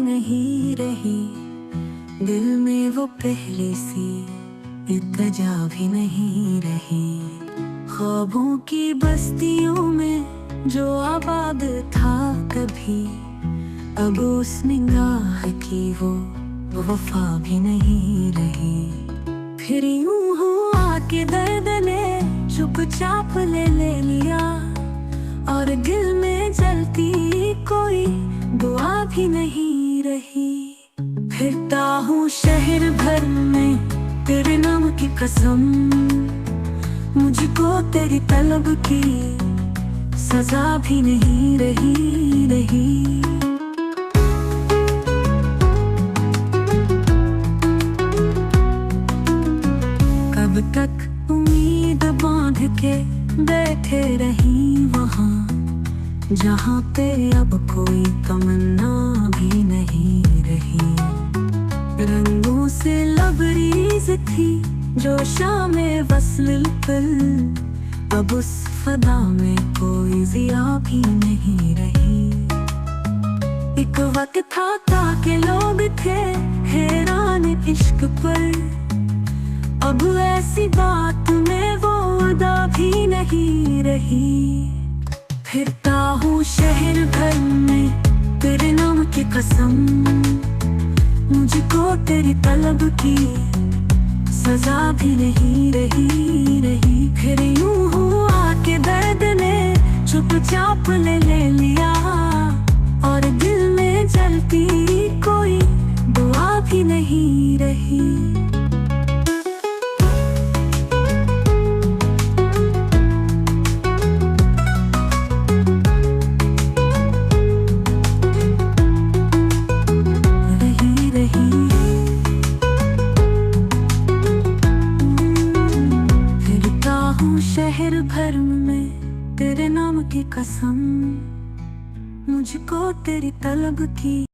नहीं रही, दिल में वो पहले सी इल्तिजा भी नहीं रही। ख्वाबों की बस्तियों में जो आबाद था कभी, अब उस निगाह की वो वफा भी नहीं रही। फिर यूं हुआ कि दर्द ने चुपचाप ले लिया, और दिल में जलती कोई दुआ भी नहीं रही। फिरता हूँ शहर भर में तेरे नाम की कसम, मुझको तेरी तलब की सजा भी नहीं रही। कब तक उम्मीद बांध के बैठे रही वहाँ, जहाँ पे अब कोई तमन्ना भी नहीं रही। रंगों से लबरीज थी जो शामें वस्ल पर, अब उस फदा में कोई ज़िया भी नहीं रही। एक वक्त था कि लोग थे हैरान इश्क पर, अब ऐसी बात में वो अदा भी नहीं रही। फिरता हूँ शहर भर में तेरे नाम की कसम, मुझको तेरी तलब की सजा भी नहीं रही। फिर यूं हुआ कि दर्द ने चुपचाप ले लिया, और दिल में जलती कोई दुआ भी नहीं रही। शहर भर में तेरे नाम की कसम, मुझको तेरी तलब की